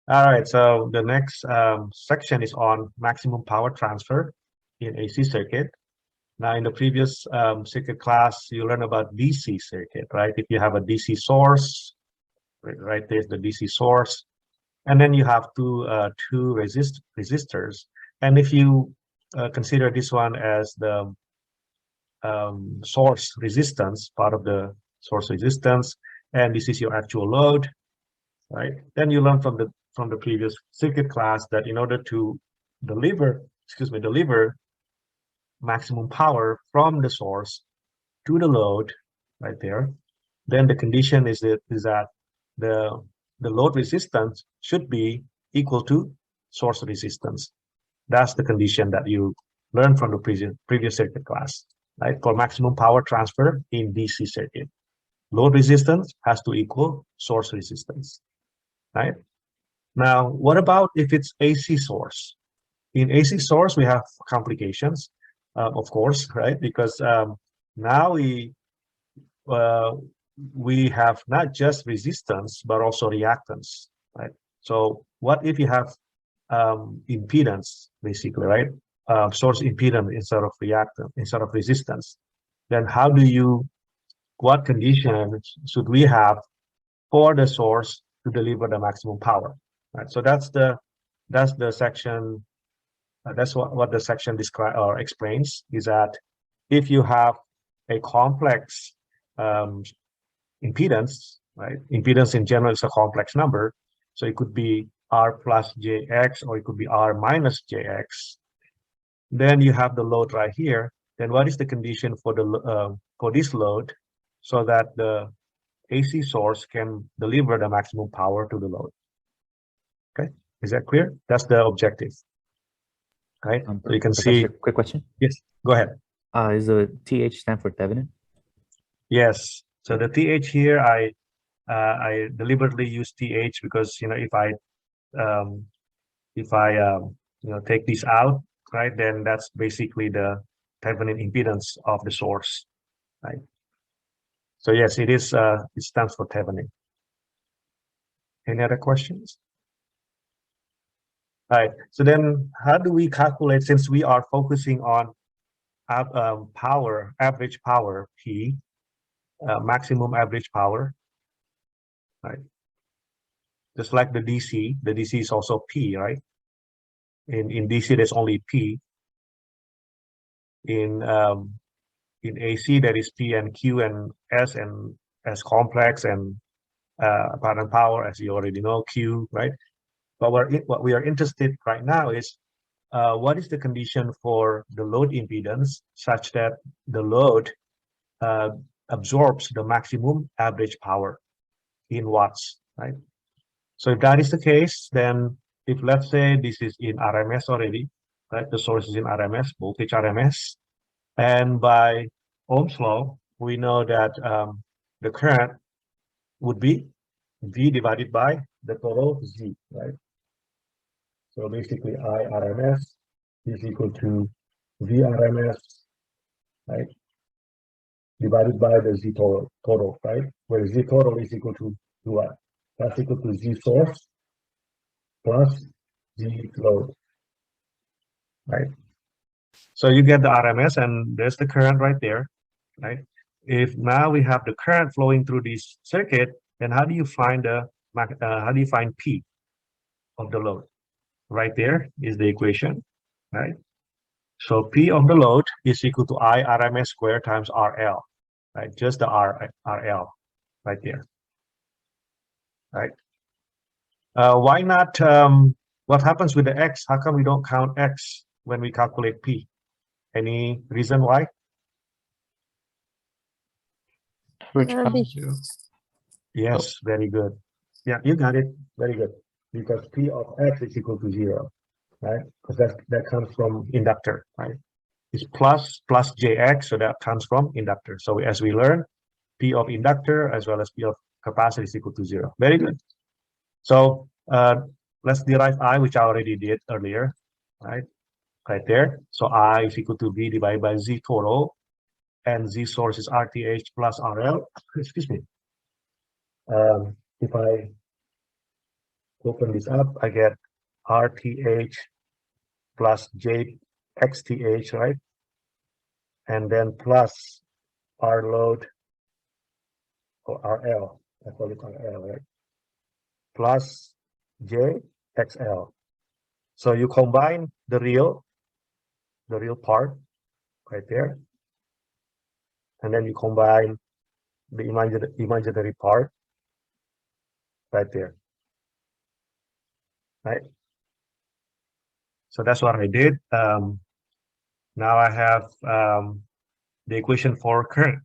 All right, so the next section is on maximum power transfer in AC circuit. Now, in the previous circuit class, you learned about DC circuit, right? If you have a DC source, right there's the DC source, and then you have two resistors. And if you consider this one as the source resistance, part of the source resistance, and this is your actual load, right? Then you learn from the previous circuit class that in order to deliver maximum power from the source to the load, right there, then the condition is that the the load resistance should be equal to source resistance. That's the condition that you learned from the previous circuit class, right? For maximum power transfer in DC circuit, load resistance has to equal source resistance, right? Now, what about if it's AC source? In AC source, we have complications, of course, right? Because now uh, we have not just resistance, but also reactance, right? So what if you have impedance, basically, right? Source impedance instead of reactance, instead of resistance? Then what conditions should we have for the source to deliver the maximum power, right? So that's the section, that's what the section describes or explains, is that if you have a complex um, impedance, right? Impedance in general is a complex number. So it could be R plus JX or it could be R minus JX. Then you have the load right here. Then what is the condition for this load so that the AC source can deliver the maximum power to the load? Okay, is that clear? That's the objective, right? So you can Professor, see. quick question. Yes, go ahead. Is the TH stand for Thevenin? Yes. So the TH here, I deliberately use TH because um, if I take this out, right, then that's basically the Thevenin impedance of the source, right? So yes, it is. It stands for Thevenin. Any other questions? All right. So then, how do we calculate? Since we are focusing on average power P, maximum average power, right? Just like the DC is also P, right? In DC, there's only P. In AC, there is P and Q and S complex and apparent power, as you already know, Q, right? But what we are interested right now is what is the condition for the load impedance such that the load uh, absorbs the maximum average power in watts, right? So if that is the case, then if let's say this is in RMS already, right? The source is in RMS, voltage RMS, and by Ohm's law, we know that the current would be V divided by the total Z, right? So basically I RMS is equal to V RMS, right? Divided by the Z total, right? Where Z total is equal to what? That's equal to Z source plus Z load, right? So you get the RMS and there's the current right there, right? If now we have the current flowing through this circuit, then how do you find P of the load? Right there is the equation, right? So P of the load is equal to I RMS squared times RL, right? Just the RL right there, right? Why not? What happens with the X? How come we don't count X when we calculate P? Any reason why? Yes, very good. Yeah, you got it. Very good. Because P of X is equal to 0, right? Because that comes from inductor, right? It's plus JX, so that comes from inductor. So as we learn, P of inductor as well as P of capacitor is equal to 0. Very good. So let's derive I, which I already did earlier, right? Right there. So I is equal to V divided by Z total, and Z source is RTH plus RL. Excuse me. If I open this up, I get RTH plus JXTH, right? And then plus R load or RL, I call it RL, right? Plus JXL. So you combine the real part right there, and then you combine the imaginary part right there, right? So that's what I did. Now I have the equation for current.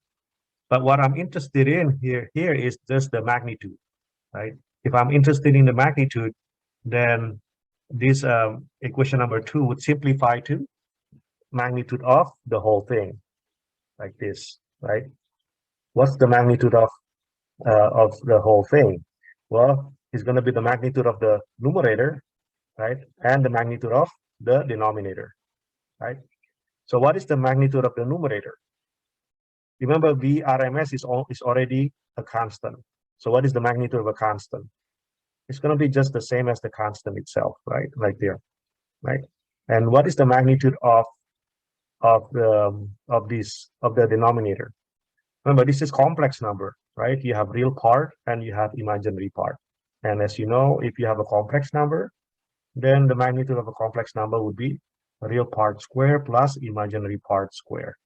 But what I'm interested in here is just the magnitude, right? If I'm interested in the magnitude, then this equation number 2 would simplify to magnitude of the whole thing, like this, right? What's the magnitude of the whole thing? Well, it's going to be the magnitude of the numerator, right? And the magnitude of the denominator, right? So what is the magnitude of the numerator? Remember, VRMS is already a constant. So what is the magnitude of a constant? It's going to be just the same as the constant itself, right? Right there, right? And what is the magnitude of the denominator? Remember, this is complex number, right? You have real part and you have imaginary part. And as you know, if you have a complex number, then the magnitude of a complex number would be real part square plus imaginary part square.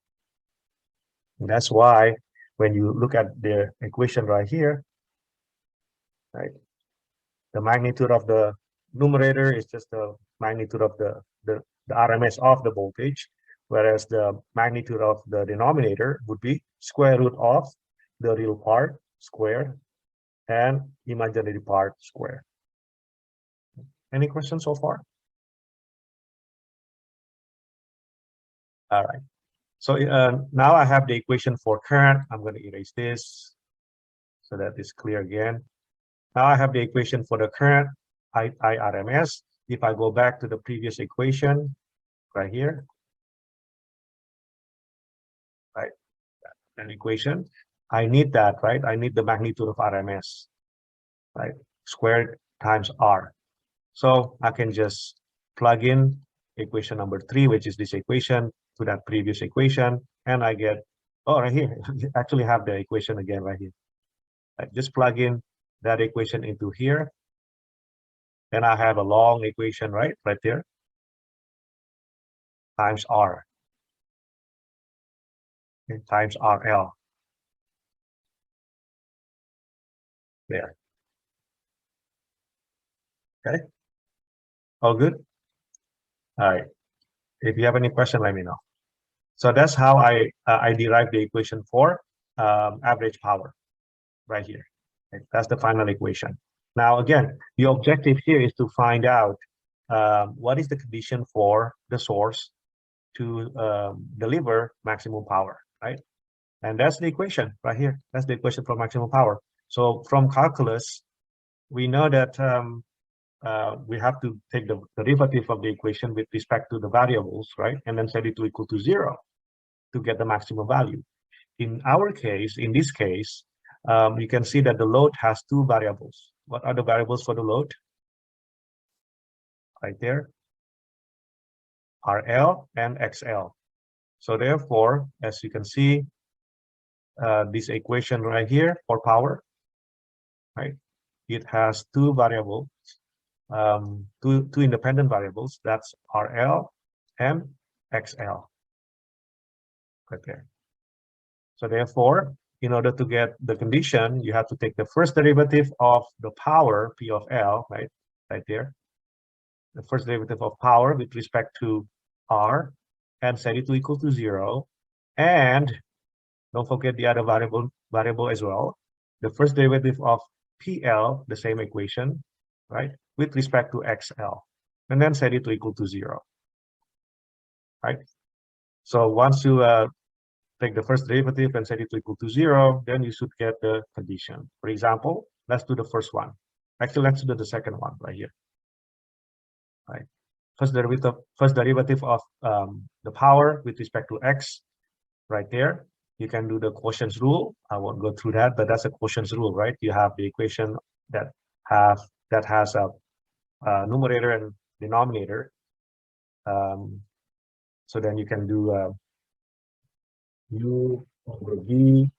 And that's why when you look at the equation right here, right, the magnitude of the numerator is just the magnitude of the RMS of the voltage, whereas the magnitude of the denominator would be square root of the real part square and imaginary part square. Any questions so far? All right. So now I have the equation for current. I'm going to erase this so that it's clear again. Now I have the equation for the current IRMS. If I go back to the previous equation right here, right, an equation, I need that, right? I need the magnitude of RMS, right? Squared times R. So I can just plug in equation number 3, which is this equation, to that previous equation, and I get, oh, right here, actually have the equation again right here. I just plug in that equation into here, and I have a long equation, right there, times R, okay, times RL. There. Okay. All good? All right. If you have any question, let me know. So that's how I derive the equation for average power right here. Okay. That's the final equation. Now, again, the objective here is to find out what is the condition for the source to deliver maximum power, right? And that's the equation right here. That's the equation for maximum power. So from calculus, we know that we have to take the derivative of the equation with respect to the variables, right? And then set it to equal to 0 to get the maximum value. In our case, in this case, you can see that the load has 2 variables. What are the variables for the load? Right there, RL and XL. So therefore, as you can see, this equation right here for power, right? It has 2 variables, two independent variables. That's RL and XL. Right there. So therefore, in order to get the condition, you have to take the first derivative of the power P of L, right there. The first derivative of power with respect to R, and set it to equal to 0. And don't forget the other variable as well. The first derivative of PL, the same equation, right, with respect to XL, and then set it to equal to 0, right? So once you take the first derivative and set it to equal to 0, then you should get the condition. For example, let's do the first one. Actually, let's do the second one right here. Right. First derivative of the power with respect to x, right there. You can do the quotient rule. I won't go through that, but that's a quotient rule, right? You have the equation that has a numerator and denominator. So then you can do u over v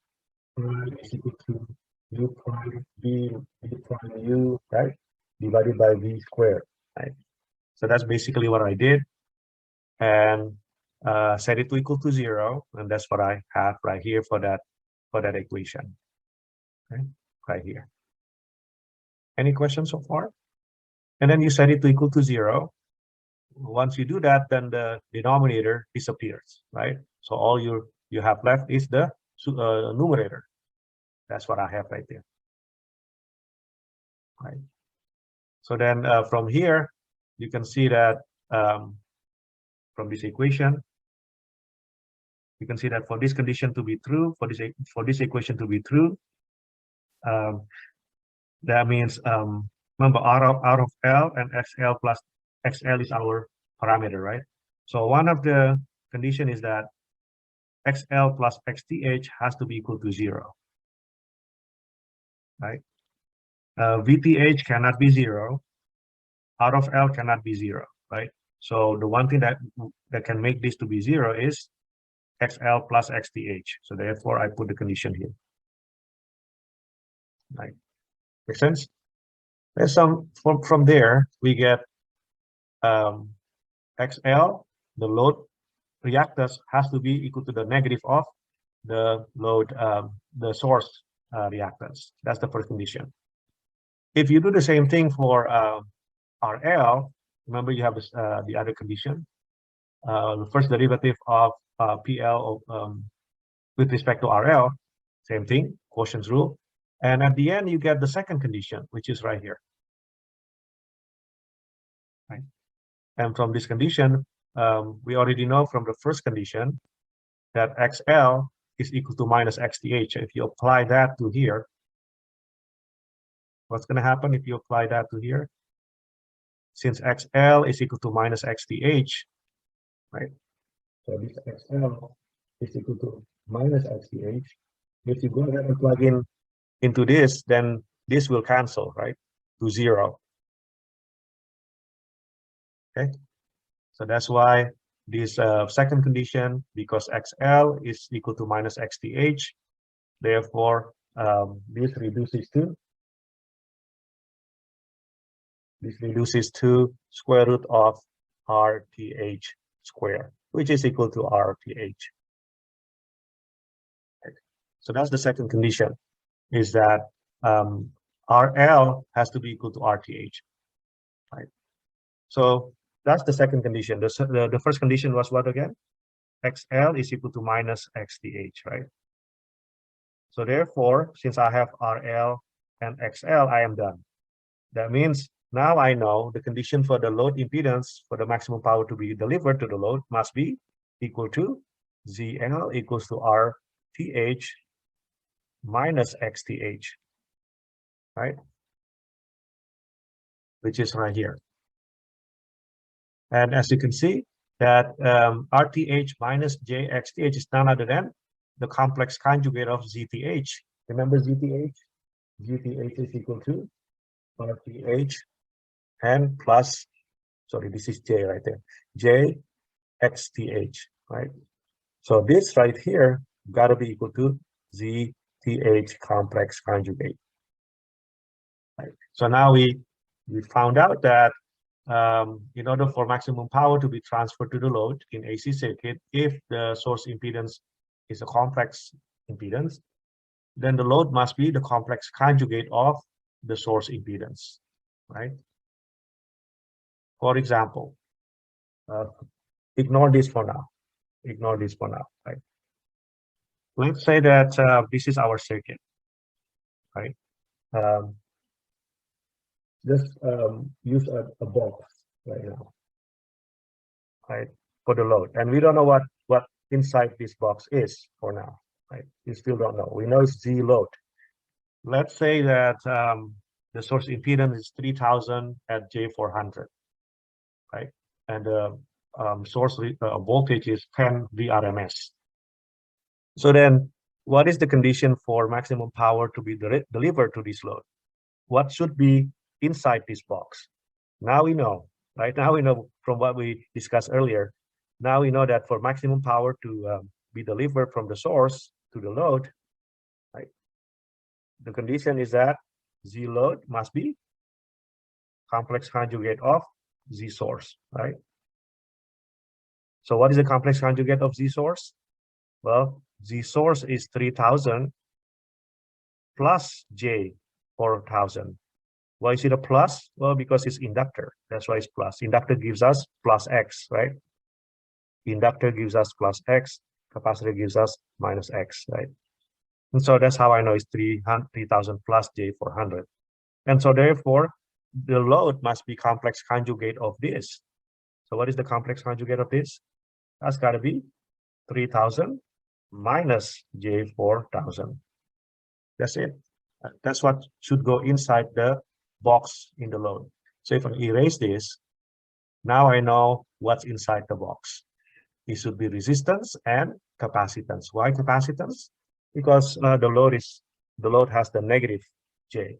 prime is equal to u prime v prime u, right, divided by v squared, right? So that's basically what I did, and set it to equal to 0, and that's what I have right here for that equation, okay, right here. Any questions so far? And then you set it to equal to 0. Once you do that, then the denominator disappears, right? So all you have left is the numerator. That's what I have right there, right? So then from here, you can see that from this equation, you can see that for this condition to be true, for this equation to be true, that means remember out of L and XL plus XL is our parameter, right? So one of the condition is that XL plus XTH has to be equal to 0, right? VTH cannot be 0. Out of L cannot be 0, right? So the one thing that can make this to be 0 is XL plus XTH. So therefore, I put the condition here, right? Make sense? There's some from there we get XL, the load reactance has to be equal to the negative of the load, the source reactance. That's the first condition. If you do the same thing for RL, remember you have the other condition, the first derivative of PL with respect to RL, same thing, quotient's rule. And at the end, you get the second condition, which is right here. Right? And from this condition, we already know from the first condition that XL is equal to minus XTH. If you apply that to here, what's going to happen if you apply that to here? Since XL is equal to minus XTH, right? So this XL is equal to minus XTH. If you go ahead and plug in into this, then this will cancel, right, to 0. Okay, so that's why this second condition, because XL is equal to minus XTH, therefore this reduces to square root of RTH squared, which is equal to RTH. Okay. So that's the second condition, is that RL has to be equal to RTH, right? So that's the second condition. The first condition was what again? XL is equal to minus XTH, right? So therefore, since I have RL and XL, I am done. That means now I know the condition for the load impedance for the maximum power to be delivered to the load must be equal to ZL equals to RTH minus XTH, right? Which is right here. And as you can see, that RTH minus JXTH is none other than the complex conjugate of ZTH. Remember ZTH? ZTH is equal to RTH and plus, sorry, this is J right there, JXTH, right? So this right here got to be equal to ZTH complex conjugate. Right? So now we found out that in order for maximum power to be transferred to the load in AC circuit, if the source impedance is a complex impedance, then the load must be the complex conjugate of the source impedance, right? For example, ignore this for now. Ignore this for now, right? Let's say that this is our circuit, right? Just use a box right now, right, for the load, and we don't know what inside this box is for now, right? We still don't know. We know it's Z load. Let's say that the source impedance is 3000 at J400, right? And the source voltage is 10 VRMS. So then, what is the condition for maximum power to be delivered to this load? What should be inside this box? Now we know, right? Now we know from what we discussed earlier. Now we know that for maximum power to be delivered from the source to the load, right? The condition is that Z load must be complex conjugate of Z source, right? So what is the complex conjugate of Z source? Well, Z source is 3000 plus J 4000. Why is it a plus? Well, because it's inductor. That's why it's plus. Inductor gives us plus X, right? Inductor gives us plus X. Capacitor gives us minus X, right? And so that's how I know it's 3000 plus J 400. And so therefore, the load must be complex conjugate of this. So what is the complex conjugate of this? That's got to be 3000 minus J 4000. That's it. That's what should go inside the box in the load. So if I erase this, now I know what's inside the box. It should be resistance and capacitance. Why capacitance? Because the load has the negative J,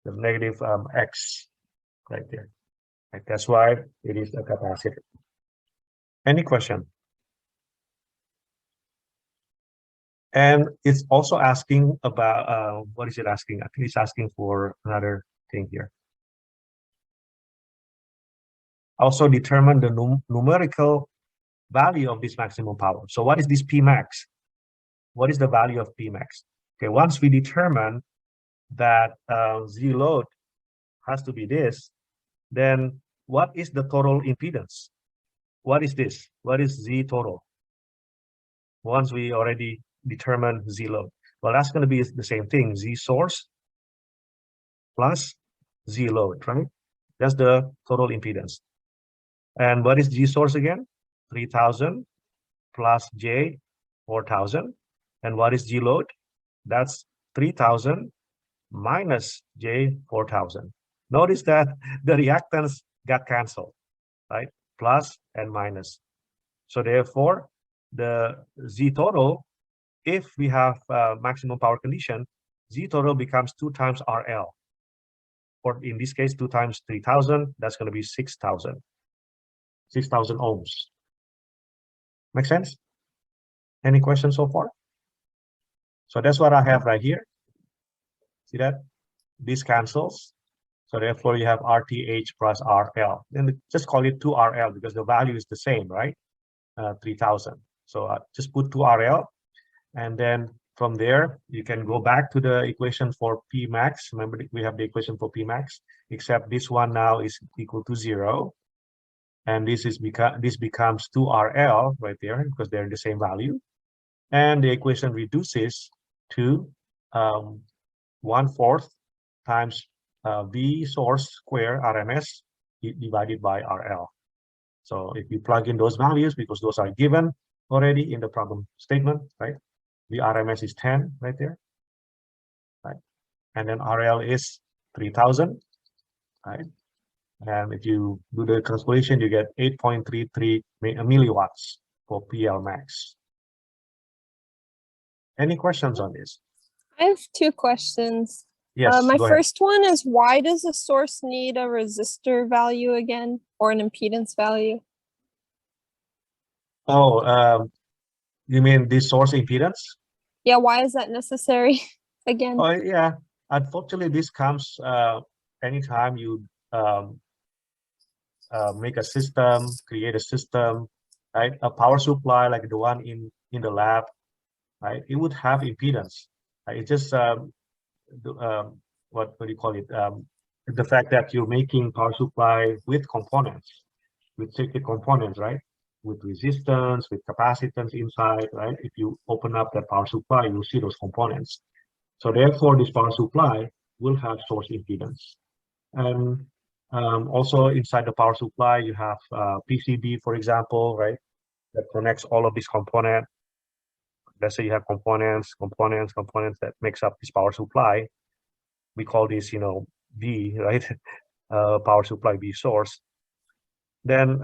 the negative X right there. Right? That's why it is a capacitor. Any question? And it's also asking about, what is it asking? I think it's asking for another thing here. Also determine the numerical value of this maximum power. So what is this P max? What is the value of P max? Okay, once we determine that Z load has to be this, then what is the total impedance? What is this? What is Z total? Once we already determine Z load. Well, that's going to be the same thing, Z source plus Z load, right? That's the total impedance. And what is G source again? 3000 plus J 4000. And what is G load? That's 3000 minus J 4000. Notice that the reactance got canceled, right? Plus and minus. So therefore, the Z total, if we have maximum power condition, Z total becomes 2 times RL. Or in this case, 2 times 3000, that's going to be 6000. 6000 ohms. Make sense? Any questions so far? So that's what I have right here. See that? This cancels. So therefore, you have RTH plus RL. And just call it 2RL because the value is the same, right? 3000. So just put 2RL. And then from there, you can go back to the equation for P max. Remember, we have the equation for P max, except this one now is equal to 0. And this becomes 2RL right there because they're the same value. And the equation reduces to 1/4 times V source square RMS divided by RL. So if you plug in those values, because those are given already in the problem statement, right? The RMS is 10 right there, right? And then RL is 3000, right? And if you do the calculation, you get 8.33 milliwatts for PL max. Any questions on this? I have 2 questions. Yes, my go ahead. first one is, why does the source need a resistor value again, or an impedance value? Oh, you mean the source impedance? Yeah, why is that necessary again? Oh, yeah. Unfortunately, this comes anytime you make a system, create a system, right? A power supply like the one in the lab, right? It would have impedance. Right? It's just what do you call it? The fact that you're making power supply with components, with circuit components, right? With resistance, with capacitance inside, right? If you open up that power supply, you'll see those components. So therefore, this power supply will have source impedance. And also inside the power supply, you have PCB, for example, right? That connects all of these components. Let's say you have components that makes up this power supply. We call this, V, right? Power supply V source. Then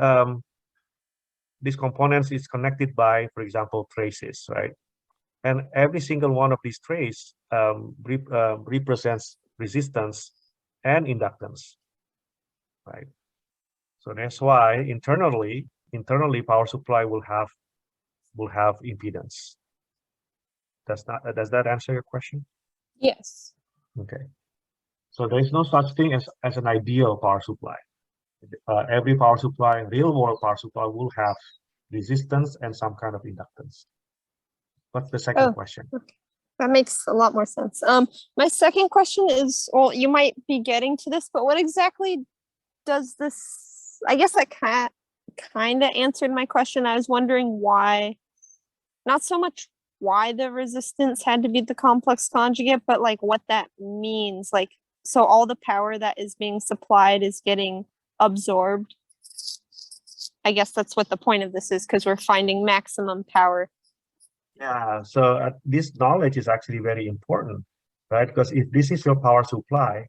these components is connected by, for example, traces, right? And every single one of these traces represents resistance and inductance, right? So that's why internally power supply will have impedance. Does that answer your question? Yes. Okay. So there is no such thing as an ideal power supply. Every power supply, real world power supply, will have resistance and some kind of inductance. What's the second question? Okay. That makes a lot more sense. My second question is, well, you might be getting to this, but what exactly does this, I guess that kind of answered my question. I was wondering why, not so much why the resistance had to be the complex conjugate, but like what that means. Like, so all the power that is being supplied is getting absorbed. I guess that's what the point of this is, because we're finding maximum power. Yeah, so this knowledge is actually very important, right? Because if this is your power supply,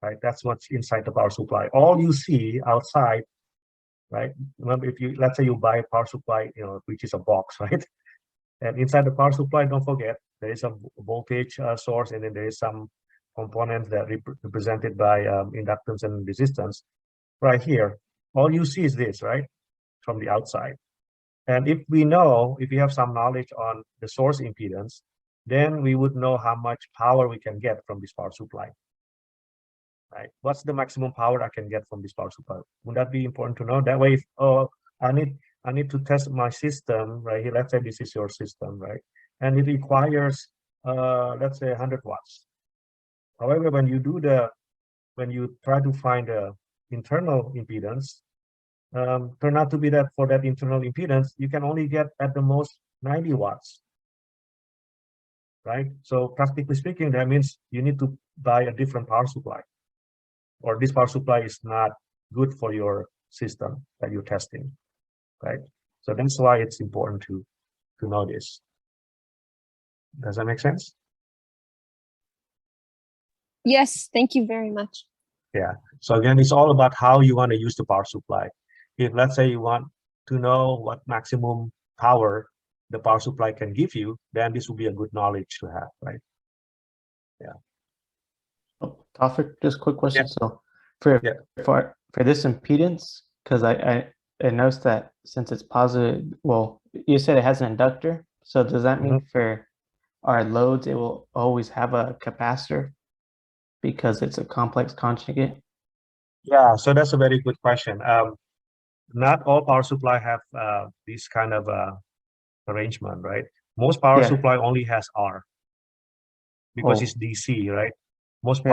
right, that's what's inside the power supply. All you see outside, right? Remember, if you, let's say you buy a power supply, which is a box, right? And inside the power supply, don't forget, there is a voltage source, and then there is some components that represented by inductance and resistance. Right here, all you see is this, right, from the outside. And if we have some knowledge on the source impedance, then we would know how much power we can get from this power supply, right? What's the maximum power I can get from this power supply? Would that be important to know? That way, if, I need to test my system right here. Let's say this is your system, right? And it requires, let's say 100 watts. However, when you try to find a internal impedance, turn out to be that for that internal impedance, you can only get at the most 90 watts, right? So practically speaking, that means you need to buy a different power supply, or this power supply is not good for your system that you're testing, right? So that's why it's important to know this. Does that make sense? Yes, thank you very much. Yeah. So again, it's all about how you want to use the power supply. If let's say you want to know what maximum power the power supply can give you, then this will be a good knowledge to have, right? Yeah. Oh, Tawfiq, just a quick question. Yeah. So for Yeah. for this impedance, because I noticed that since it's positive, well, you said it has an inductor. So does that mean for our loads, it will always have a capacitor because it's a complex conjugate? Yeah, so that's a very good question. Not all power supply have this kind of arrangement, right? Most power supply only has R because it's DC, right? Most DC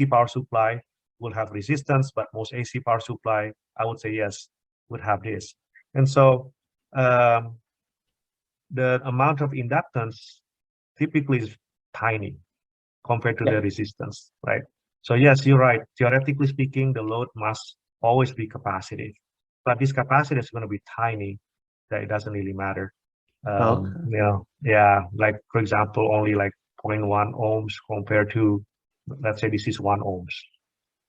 power supply will have resistance, but most AC power supply, I would say yes, would have this. And so the amount of inductance typically is tiny compared to the resistance, right? So yes, you're right. Theoretically speaking, the load must always be capacitive, but this capacitor is going to be tiny that it doesn't really matter. Yeah, like for example, only like 0.1 ohms compared to, let's say this is 1 ohms,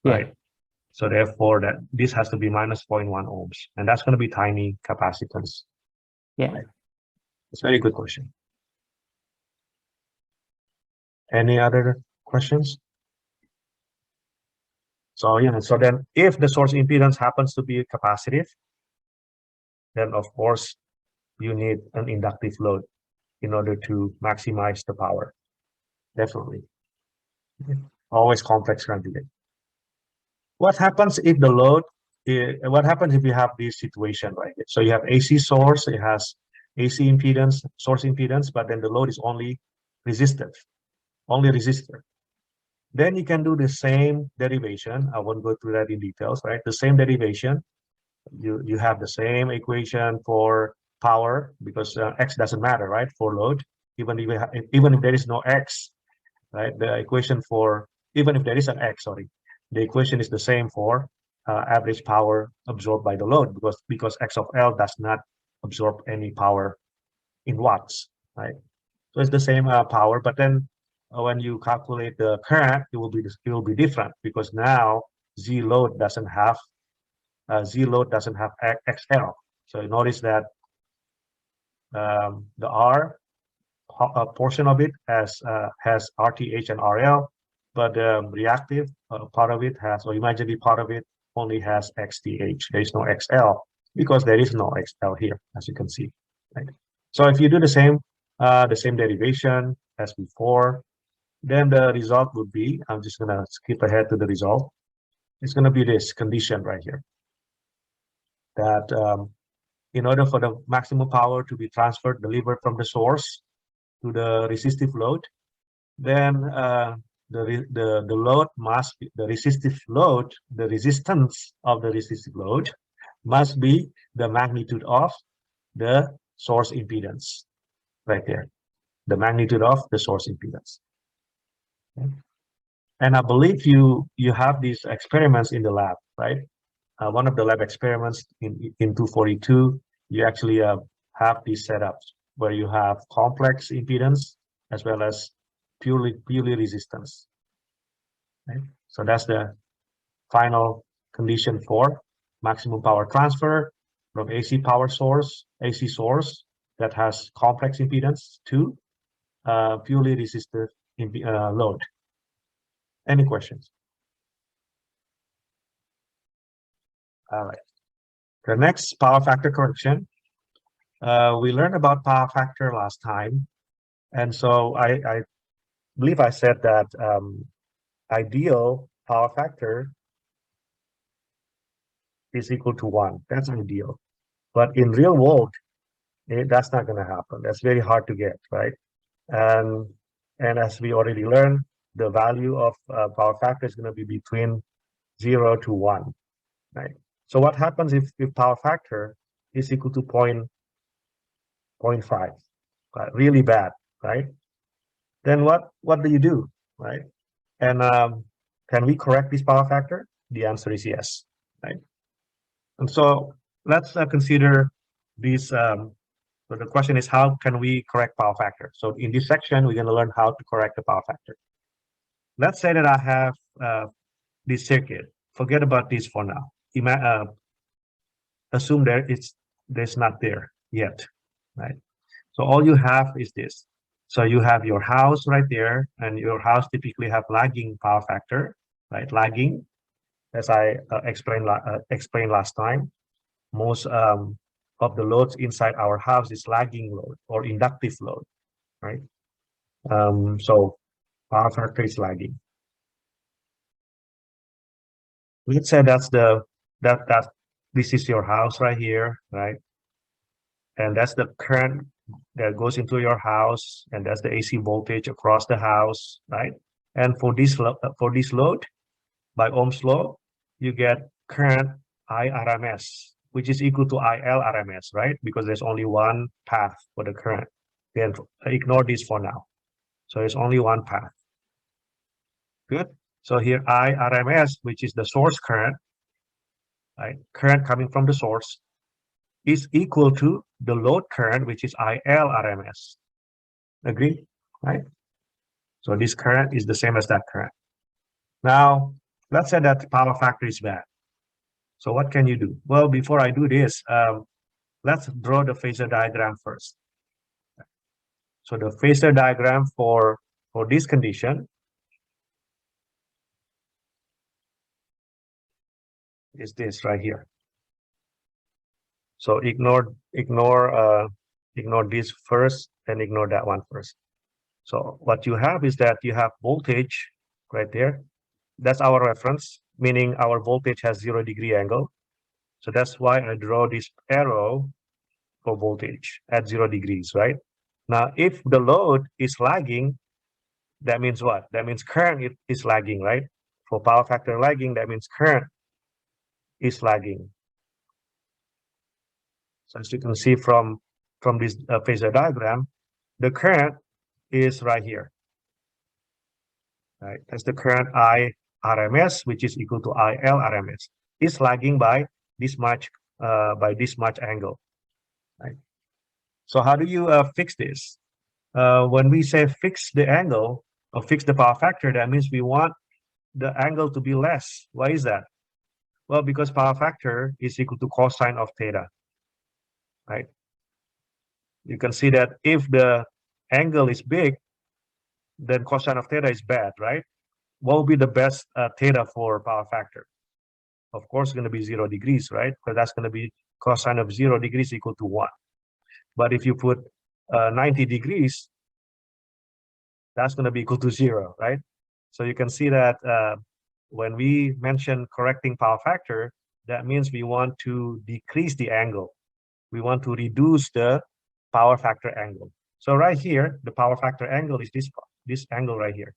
right? So therefore that this has to be minus 0.1 ohms, and that's going to be tiny capacitance. Yeah. Right? It's a very good question. Any other questions? So so then if the source impedance happens to be capacitive, then of course you need an inductive load in order to maximize the power. Definitely. Always complex conjugate. What happens if the load, what happens if you have this situation, right? So you have AC source, it has AC impedance, source impedance, but then the load is only resistive, only resistor. Then you can do the same derivation. I won't go through that in details, right? The same derivation. You have the same equation for power because X doesn't matter, right? For load, even if there is no X, right? The equation for, even if there is an X, sorry, the equation is the same for average power absorbed by the load because X of L does not absorb any power in watts, right? So it's the same power, but then when you calculate the current, it will be different because now Z load doesn't have XL. So you notice that the R portion of it has RTH and RL, but reactive part of it has, or imaginary part of it only has XTH. There is no XL because there is no XL here, as you can see. Right. So if you do the same derivation as before, then the result would be, I'm just gonna skip ahead to the result. It's gonna be this condition right here, that in order for the maximum power to be transferred, delivered from the source to the resistive load, then the load must be, the resistive load, the resistance of the resistive load must be the magnitude of the source impedance right there, the magnitude of the source impedance. Okay. And I believe you have these experiments in the lab, right? One of the lab experiments in 242, you actually have these setups where you have complex impedance as well as purely resistance. Right? So that's the final condition for maximum power transfer from AC power source, AC source that has complex impedance to purely resistive load. Any questions? All right. The next, power factor correction. We learned about power factor last time. And so I believe I said that ideal power factor is equal to 1. That's ideal. But in real world, that's not going to happen. That's very hard to get, right? And as we already learned, the value of power factor is going to be between 0 to 1, right? So what happens if power factor is equal to 0.5, really bad, right? Then what do you do, right? And can we correct this power factor? The answer is yes, right? And so let's consider these. So the question is, how can we correct power factor? So in this section, we're going to learn how to correct the power factor. Let's say that I have this circuit. Forget about this for now. Assume there's not there yet, right? So all you have is this. So you have your house right there, and your house typically have lagging power factor, right? Lagging, as I explained last time. Most of the loads inside our house is lagging load or inductive load, right? So power factor is lagging. Let's say this is your house right here, right? And that's the current that goes into your house, and that's the AC voltage across the house, right? And for this load, by Ohm's law, you get current IRMS, which is equal to IL RMS, right? Because there's only one path for the current. Then ignore this for now. So it's only one path. Good. So here IRMS, which is the source current, right? Current coming from the source, is equal to the load current, which is IL RMS. Agree? Right? So this current is the same as that current. Now, let's say that the power factor is bad. So what can you do? Well, before I do this, let's draw the phasor diagram first. So the phasor diagram for this condition is this right here. So ignore this first and ignore that one first. So what you have is that you have voltage right there. That's our reference, meaning our voltage has 0-degree angle. So that's why I draw this arrow for voltage at 0 degrees, right? Now, if the load is lagging, that means what? That means current is lagging, right? For power factor lagging, that means current is lagging. So as you can see from this phasor diagram, the current is right here, right? That's the current I RMS, which is equal to IL RMS. It's lagging by this much angle, right? So how do you fix this? When we say fix the angle or fix the power factor, that means we want the angle to be less. Why is that? Well, because power factor is equal to cosine of theta, right? You can see that if the angle is big, then cosine of theta is bad, right? what will be the best theta for power factor? Of course, it's going to be 0 degrees, right? Because that's going to be cosine of 0 degrees equal to 1. But if you put 90 degrees, that's going to be equal to 0, right? So you can see that when we mention correcting power factor, that means we want to decrease the angle. We want to reduce the power factor angle. So right here, the power factor angle is this angle right here,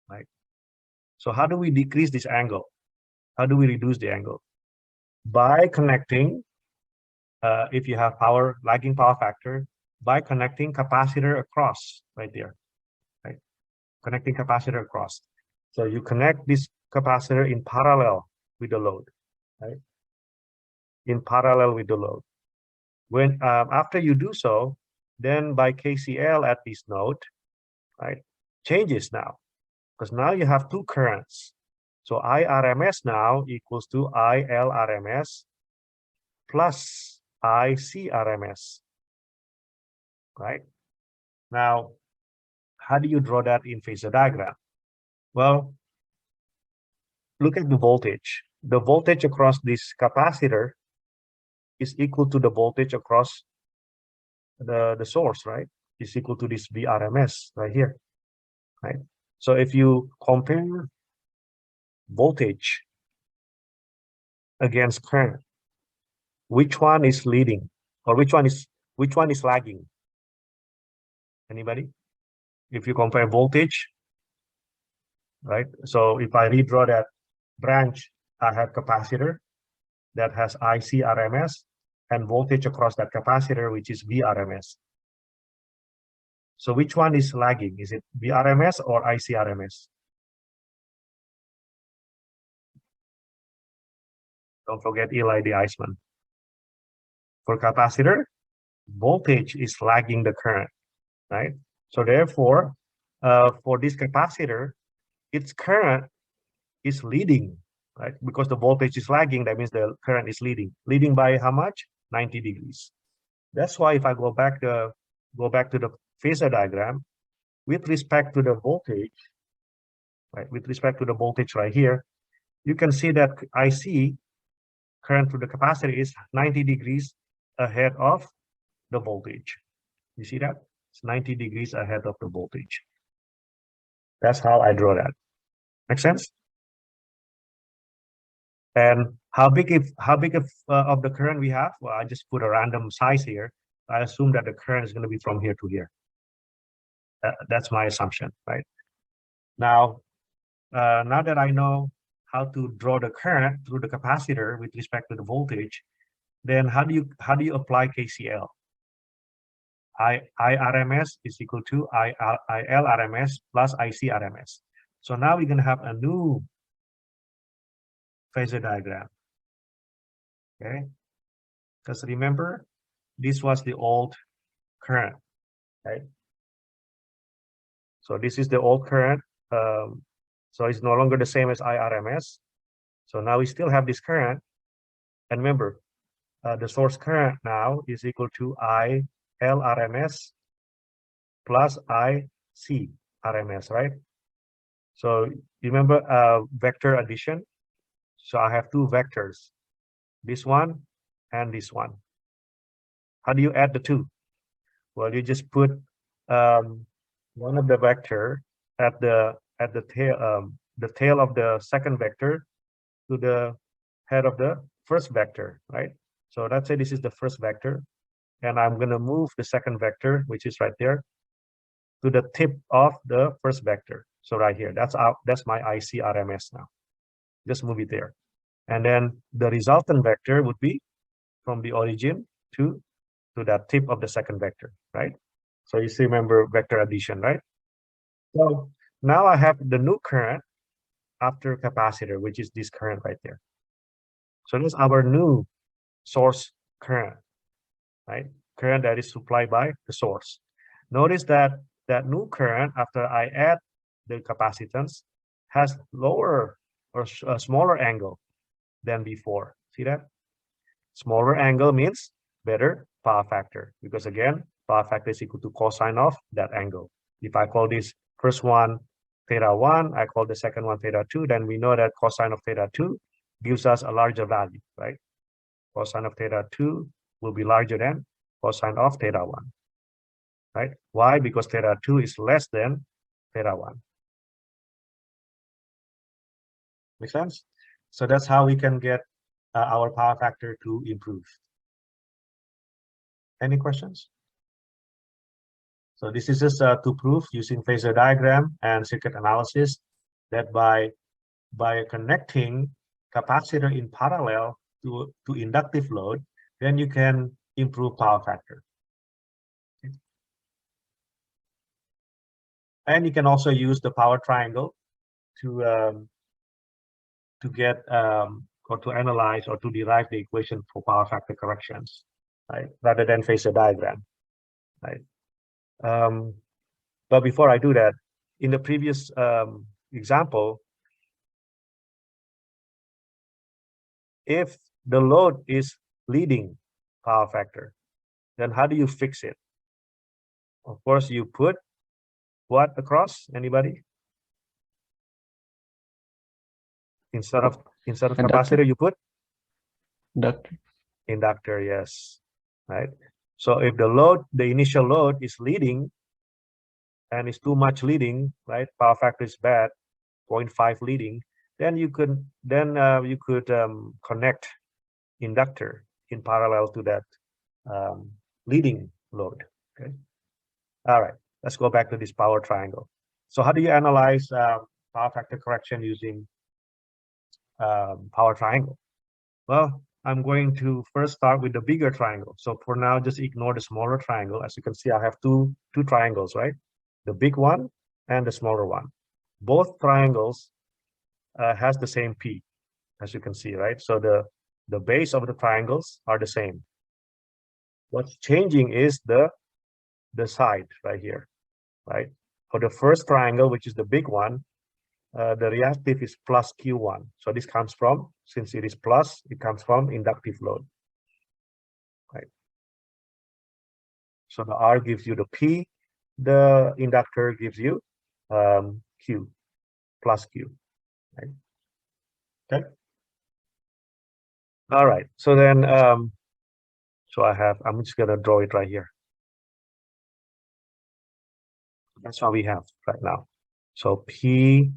right? So how do we decrease this angle? How do we reduce the angle? By connecting, if you have lagging power factor, by connecting capacitor across right there, right? Connecting capacitor across. So you connect this capacitor in parallel with the load, right? In parallel with the load. When after you do so, then by KCL at this node, right, changes now, because now you have two currents. So IRMS now equals to ILRMS plus ICRMS, right? Now, how do you draw that in phasor diagram? Well, look at the voltage. The voltage across this capacitor is equal to the voltage across the source, right? Is equal to this VRMS right here, right? So if you compare voltage against current, which one is leading or which one is lagging? Anybody? If you compare voltage, right? So if I redraw that branch, I have capacitor that has ICRMS and voltage across that capacitor, which is VRMS. So which one is lagging? Is it VRMS or ICRMS? Don't forget Eli the Iceman. For capacitor, voltage is lagging the current, right? So therefore, for this capacitor, its current is leading, right? Because the voltage is lagging, that means the current is leading. Leading by how much? 90 degrees. That's why if I go back to the phasor diagram, with respect to the voltage, right? With respect to the voltage right here, you can see that IC current through the capacitor is 90 degrees ahead of the voltage. You see that? It's 90 degrees ahead of the voltage. That's how I draw that. Make sense? And how big of the current we have? Well, I just put a random size here. I assume that the current is going to be from here to here. That's my assumption, right? Now, now that I know how to draw the current through the capacitor with respect to the voltage, then how do you apply KCL? IRMS is equal to ILRMS plus ICRMS. So now we're going to have a new phasor diagram. Okay, because remember, this was the old current, right? So this is the old current. So it's no longer the same as IRMS. So now we still have this current. And remember, the source current now is equal to ILRMS plus ICRMS, right? So remember vector addition. So I have two vectors, this one and this one. How do you add the two? Well, you just put one of the vector at the tail of the second vector to the head of the first vector, right? So let's say this is the first vector, and I'm going to move the second vector, which is right there, to the tip of the first vector. So right here, that's my ICRMS now. Just move it there. And then the resultant vector would be from the origin to that tip of the second vector, right? So you still remember vector addition, right? So now I have the new current after capacitor, which is this current right there. So this is our new source current, right? Current that is supplied by the source. Notice that that new current, after I add the capacitance, has lower or a smaller angle than before. See that? Smaller angle means better power factor, because again, power factor is equal to cosine of that angle. If I call this first one theta 1, I call the second one theta 2, then we know that cosine of theta 2 gives us a larger value, right? Cosine of theta 2 will be larger than cosine of theta 1, right? Why? Because theta 2 is less than theta 1. Make sense? So that's how we can get our power factor to improve. Any questions? So this is just to prove using phasor diagram and circuit analysis that by connecting capacitor in parallel to inductive load, then you can improve power factor. Okay. And you can also use the power triangle to get or to analyze or to derive the equation for power factor corrections, right? Rather than phasor diagram, right? But before I do that, in the previous example, if the load is leading power factor, then how do you fix it? Of course, you put what across? Anybody? Instead of Inductor. capacitor, you put Inductor. inductor. Yes, right. So if the initial load is leading, and it's too much leading, right? Power factor is bad, 0.5 leading. Then you could connect inductor in parallel to that leading load. Okay. All right. Let's go back to this power triangle. So how do you analyze power factor correction using power triangle? Well, I'm going to first start with the bigger triangle. So for now, just ignore the smaller triangle. As you can see, I have two triangles, right? The big one and the smaller one. Both triangles has the same P, as you can see, right? So the base of the triangles are the same. What's changing is the side right here, right? For the first triangle, which is the big one, the reactive is plus Q1. So this comes from, since it is plus, it comes from inductive load, right? So the R gives you the P, the inductor gives you Q, plus Q, right? Okay. All right. So then, so I'm just gonna draw it right here. That's what we have right now. So P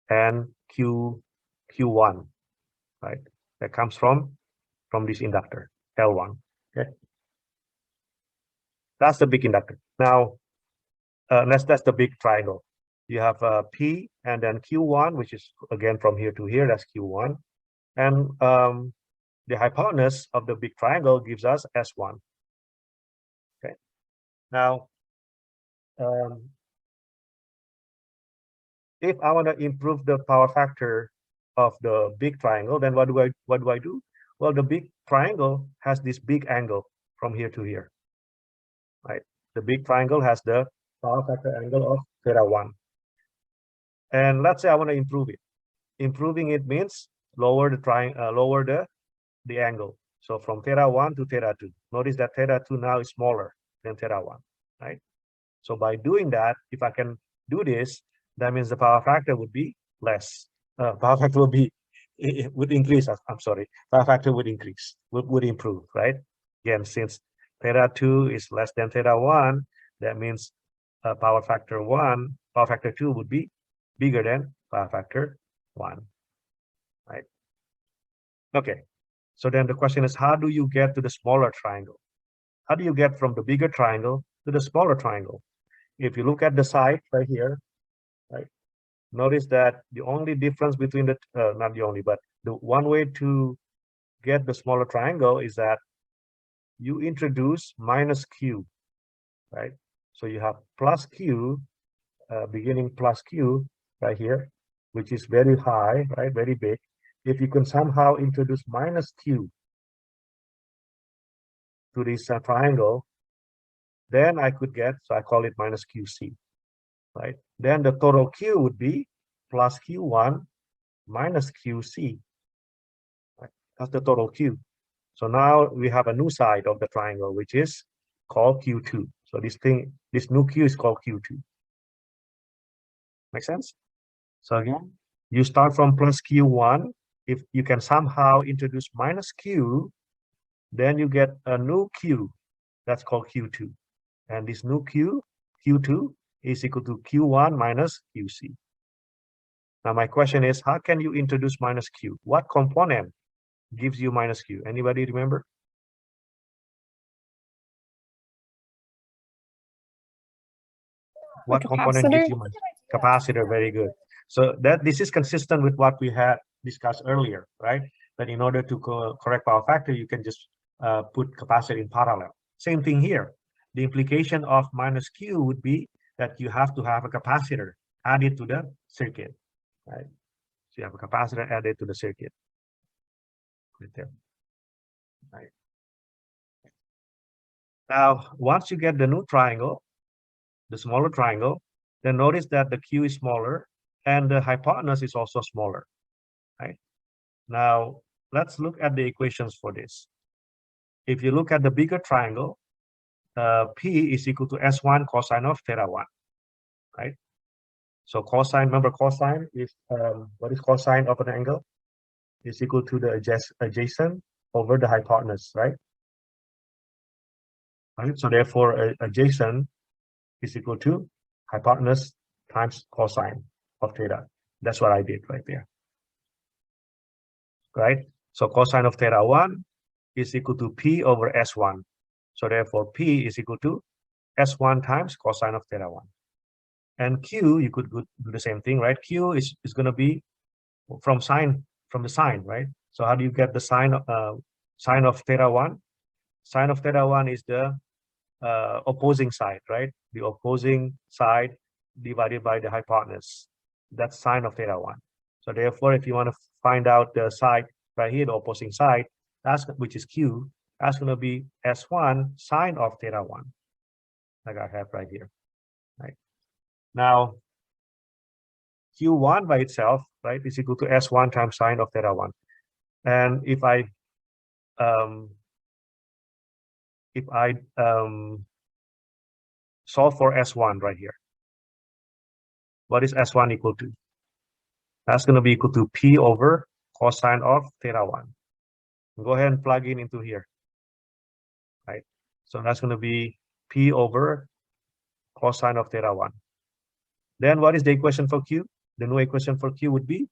and Q1, right? That comes from this inductor, L1. Okay. That's the big inductor. Now, that's the big triangle. You have P and then Q1, which is again from here to here, that's Q1. And the hypotenuse of the big triangle gives us S1. Okay. Now, if I want to improve the power factor of the big triangle, then what do I do? Well, the big triangle has this big angle from here to here, right? The big triangle has the power factor angle of theta 1. And let's say I want to improve it. Improving it means lower the angle. So from theta 1 to theta 2. Notice that theta 2 now is smaller than theta 1, right? So by doing that, if I can do this, that means the power factor would be less. Power factor would increase. I'm sorry. Power factor would increase, would improve, right? Again, since theta 2 is less than theta 1, that means power factor 2 would be bigger than power factor 1, right? Okay. So then the question is, how do you get to the smaller triangle? How do you get from the bigger triangle to the smaller triangle? If you look at the side right here, right, notice that the only difference between the, not the only, but the one way to get the smaller triangle is that you introduce minus Q, right? So you have plus Q, beginning plus Q right here, which is very high, right, very big. If you can somehow introduce minus Q to this triangle, then I could get, so I call it minus QC, right? Then the total Q would be plus Q1 minus QC, right? That's the total Q. So now we have a new side of the triangle, which is called Q2. So this new Q is called Q2. Make sense? So again, you start from plus Q1. If you can somehow introduce minus Q, then you get a new Q. That's called Q2. And this new Q, Q2, is equal to Q1 minus QC. Now my question is, how can you introduce minus Q? What component gives you minus Q? Anybody remember? What component gives you minus? Capacitor, very good. So that this is consistent with what we had discussed earlier, right? That in order to correct power factor, you can just put capacitor in parallel. Same thing here. The implication of minus Q would be that you have to have a capacitor added to the circuit, right? So you have a capacitor added to the circuit. Right there. Right. Now, once you get the new triangle, the smaller triangle, then notice that the Q is smaller and the hypotenuse is also smaller, right? Now, let's look at the equations for this. If you look at the bigger triangle, P is equal to S1 cosine of theta 1, right? So cosine, remember cosine is, what is cosine of an angle? Is equal to the adjacent over the hypotenuse, right? Right. So therefore, adjacent is equal to hypotenuse times cosine of theta. That's what I did right there. Right? So cosine of theta 1 is equal to P over S1. So therefore, P is equal to S1 times cosine of theta 1. And Q, you could do the same thing, right? Q is going to be from the sine, right? So how do you get the sine of theta 1? Sine of theta 1 is the opposing side, right? The opposing side divided by the hypotenuse. That's sine of theta 1. So therefore, if you want to find out the side right here, the opposing side, that's, which is Q, that's going to be S1 sine of theta 1, like I have right here, right? Now, Q1 by itself, right, is equal to S1 times sine of theta 1. And if I solve for S1 right here, what is S1 equal to? That's going to be equal to P over cosine of theta 1. Go ahead and plug in into here, right? So that's going to be P over cosine of theta 1. Then what is the equation for Q? The new equation for Q would be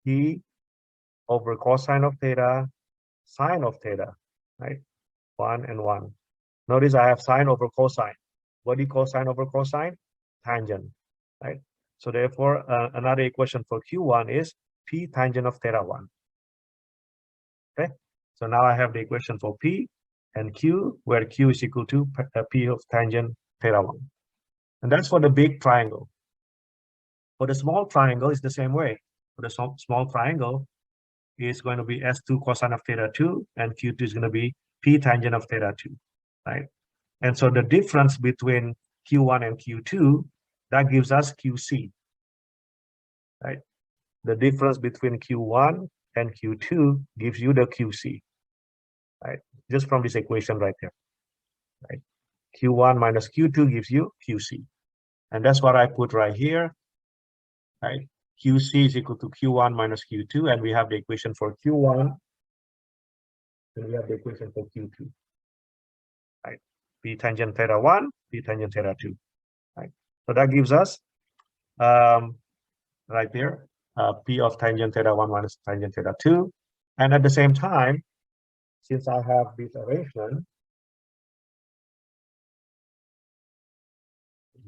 P over cosine of theta sine of theta, right? 1 and 1. Notice I have sine over cosine. What do you call sine over cosine? Tangent, right? So therefore, another equation for Q1 is P tangent of theta 1. Okay, so now I have the equation for P and Q, where Q is equal to P of tangent theta 1. And that's for the big triangle. For the small triangle, it's the same way. For the small triangle, it's going to be S2 cosine of theta 2, and Q2 is going to be P tangent of theta 2, right? And so the difference between Q1 and Q2, that gives us QC, right? The difference between Q1 and Q2 gives you the QC, right? Just from this equation right there, right? Q1 minus Q2 gives you QC. And that's what I put right here, right? QC is equal to Q1 minus Q2, and we have the equation for Q1, and we have the equation for Q2, right? P tangent theta 1, P tangent theta 2, right? So that gives us, right there, P of tangent theta 1 minus tangent theta 2. And at the same time, since I have this arrangement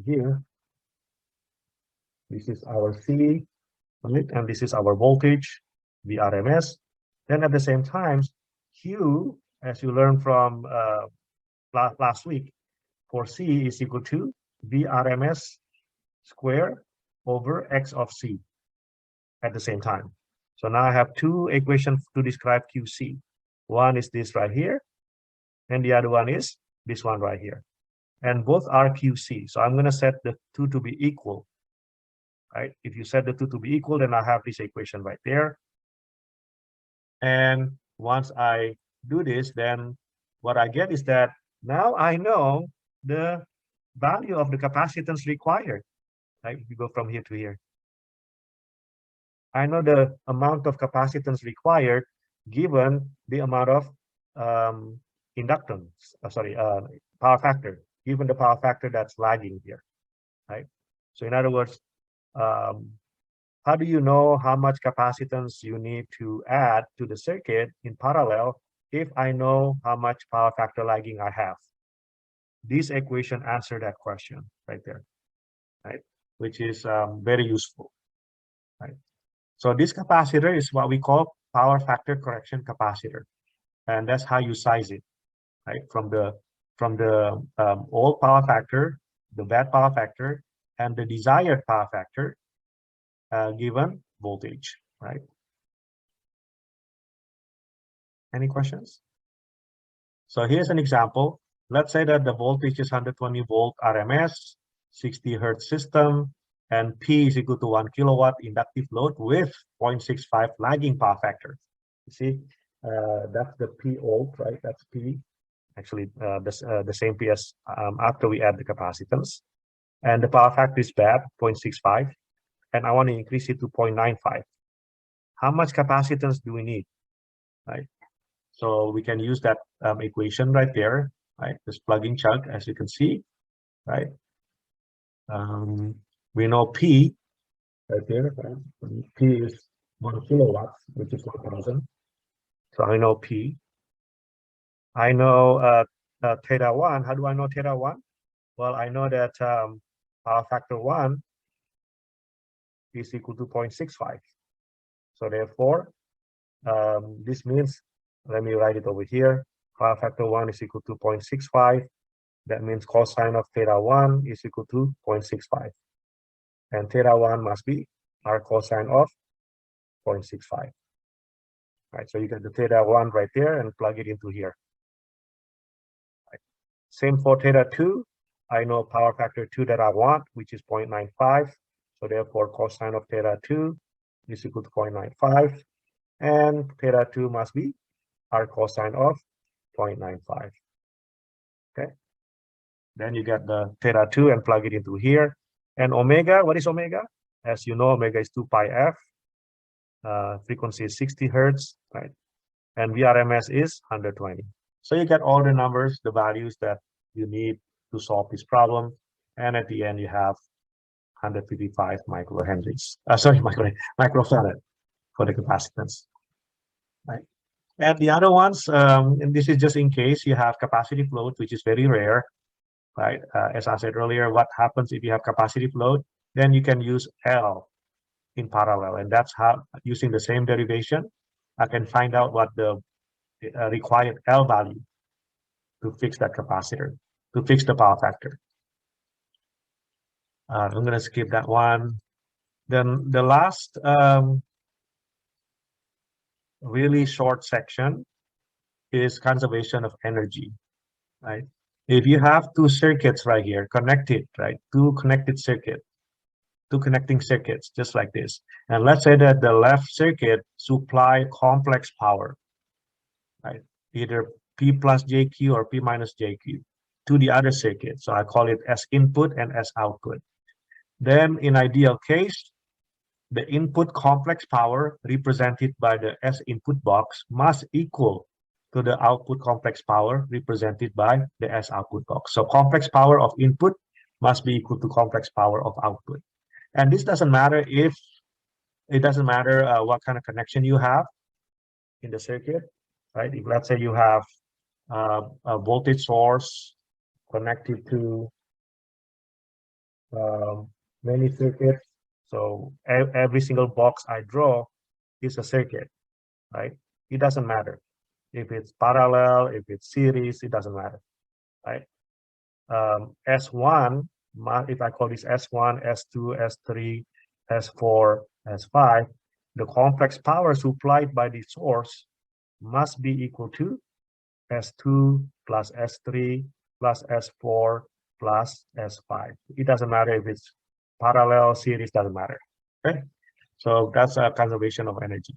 here, this is our C, right? And this is our voltage, the RMS. Then at the same time, Q, as you learned from last week, for C is equal to V RMS square over X of C at the same time. So now I have two equations to describe QC. One is this right here, and the other one is this one right here. And both are QC. So I'm going to set the two to be equal, right? If you set the two to be equal, then I have this equation right there. And once I do this, then what I get is that now I know the value of the capacitance required. right? If you go from here to here. I know the amount of capacitance required given the amount of inductance, power factor, given the power factor that's lagging here, right? So in other words, how do you know how much capacitance you need to add to the circuit in parallel if I know how much power factor lagging I have? This equation answers that question right there, right? Which is very useful, right? So this capacitor is what we call power factor correction capacitor, and that's how you size it, right? From the old power factor, the bad power factor, and the desired power factor given voltage, right? Any questions? So here's an example. Let's say that the voltage is 120 volt RMS, 60 hertz system, and P is equal to 1 kilowatt inductive load with 0.65 lagging power factor. You see, that's the P old, right? That's P. Actually, the same P as after we add the capacitance. And the power factor is bad, 0.65. And I want to increase it to 0.95. How much capacitance do we need, right? So we can use that equation right there, right? This plug-in chunk, as you can see, right? We know P right there, right? P is 1 kilowatt, which is 1,000. So I know P. I know theta 1. How do I know theta 1? Well, I know that power factor 1 is equal to 0.65. So therefore, this means, let me write it over here. Power factor 1 is equal to 0.65. That means cosine of theta 1 is equal to 0.65. And theta 1 must be our cosine of 0.65. Right, so you get the theta 1 right there and plug it into here. Right. Same for theta 2. I know power factor 2 that I want, which is 0.95. So therefore, cosine of theta 2 is equal to 0.95. And theta 2 must be our cosine of 0.95. Okay. Then you get the theta 2 and plug it into here. And omega, what is omega? As you know, omega is 2 pi f. Frequency is 60 hertz, right? And VRMS is 120. So you get all the numbers, the values that you need to solve this problem. And at the end, you have 155 microhenries. Microfarad for the capacitance, right? And the other ones, and this is just in case you have capacity float, which is very rare, right? As I said earlier, what happens if you have capacity float? Then you can use L in parallel, and that's how, using the same derivation, I can find out what the required L value to fix that capacitor, to fix the power factor. I'm going to skip that one. Then the last really short section is conservation of energy, right? If you have two circuits right here connected, right, two connecting circuits just like this, and let's say that the left circuit supply complex power, right, either P plus JQ or P minus JQ to the other circuit. So I call it S input and S output. Then in ideal case, the input complex power represented by the S input box must equal to the output complex power represented by the S output box. So complex power of input must be equal to complex power of output. And this doesn't matter if, it doesn't matter what kind of connection you have in the circuit, right? If let's say you have a voltage source connected to many circuits, so every single box I draw is a circuit, right? It doesn't matter if it's parallel, if it's series, it doesn't matter, right? S1, if I call this S1, S2, S3, S4, S5, the complex power supplied by the source must be equal to S2 plus S3 plus S4 plus S5. It doesn't matter if it's parallel, series, doesn't matter. Okay, so that's a conservation of energy.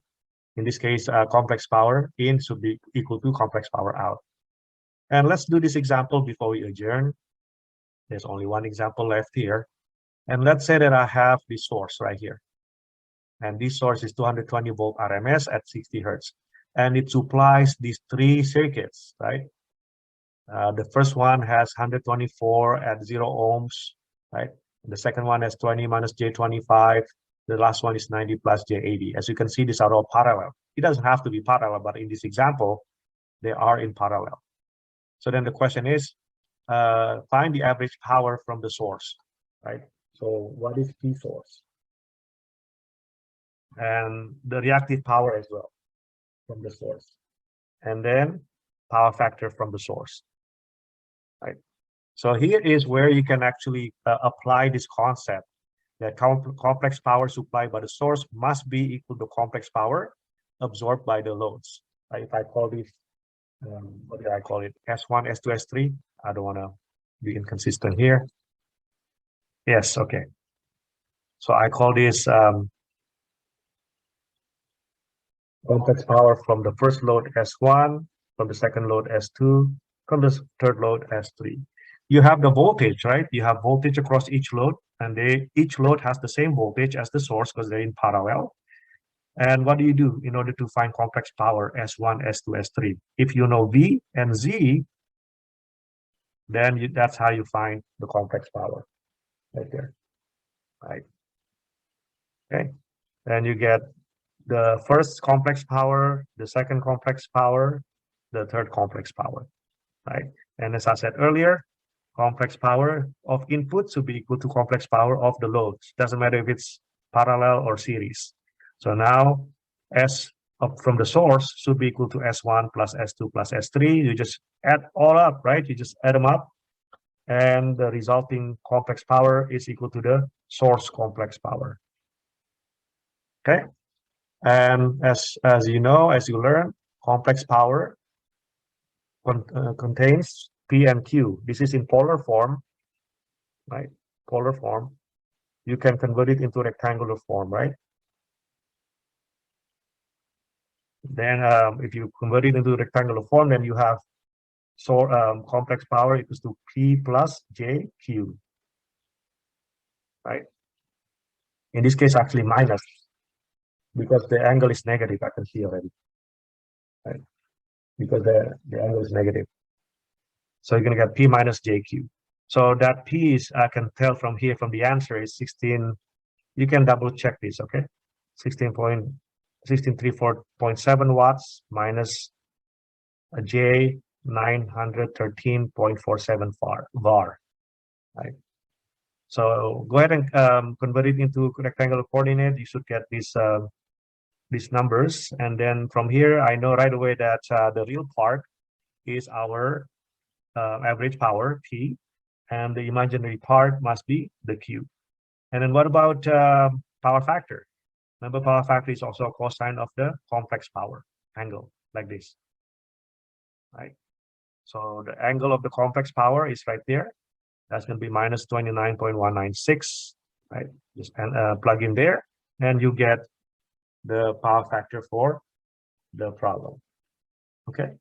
In this case, complex power in should be equal to complex power out. And let's do this example before we adjourn. There's only one example left here. And let's say that I have this source right here. And this source is 220 volt RMS at 60 Hertz. And it supplies these 3 circuits, right? The first one has 124 at 0 ohms, right? The second one has 20 minus J25. The last one is 90 plus J80. As you can see, these are all parallel. It doesn't have to be parallel, but in this example, they are in parallel. So then the question is, find the average power from the source, right? So what is P source? And the reactive power as well from the source. And then power factor from the source, right? So here is where you can actually apply this concept that complex power supplied by the source must be equal to complex power absorbed by the loads. Right? If I call this, what did I call it? S1, S2, S3. I don't want to be inconsistent here. Yes, okay. So I call this complex power from the first load S1, from the second load S2, from the third load S3. You have the voltage, right? You have voltage across each load, and each load has the same voltage as the source because they're in parallel. And what do you do in order to find complex power S1, S2, S3? If you know V and Z, then that's how you find the complex power right there, right? Okay, then you get the first complex power, the second complex power, the third complex power, right? And as I said earlier, complex power of input should be equal to complex power of the loads. Doesn't matter if it's parallel or series. So now S from the source should be equal to S1 plus S2 plus S3. You just add all up, right? You just add them up, and the resulting complex power is equal to the source complex power. Okay, and as you know, as you learn, complex power contains P and Q. This is in polar form, right? Polar form. You can convert it into rectangular form, right? Then if you convert it into rectangular form, then you have complex power equals to P plus JQ, right? In this case, actually minus, because the angle is negative, I can see already, right? Because the angle is negative. So you're going to get P minus JQ. So that P is, I can tell from here, from the answer is 16. You can double check this, okay? 16.1634.7 watts minus a J 913.47 var, right? So go ahead and convert it into rectangular coordinate. You should get these numbers, and then from here I know right away that the real part is our average power P, and the imaginary part must be the Q. And then what about power factor? Remember, power factor is also a cosine of the complex power angle, like this, right? So the angle of the complex power is right there. That's going to be minus 29.196, right? Just plug in there, and you get the power factor for the problem. Okay.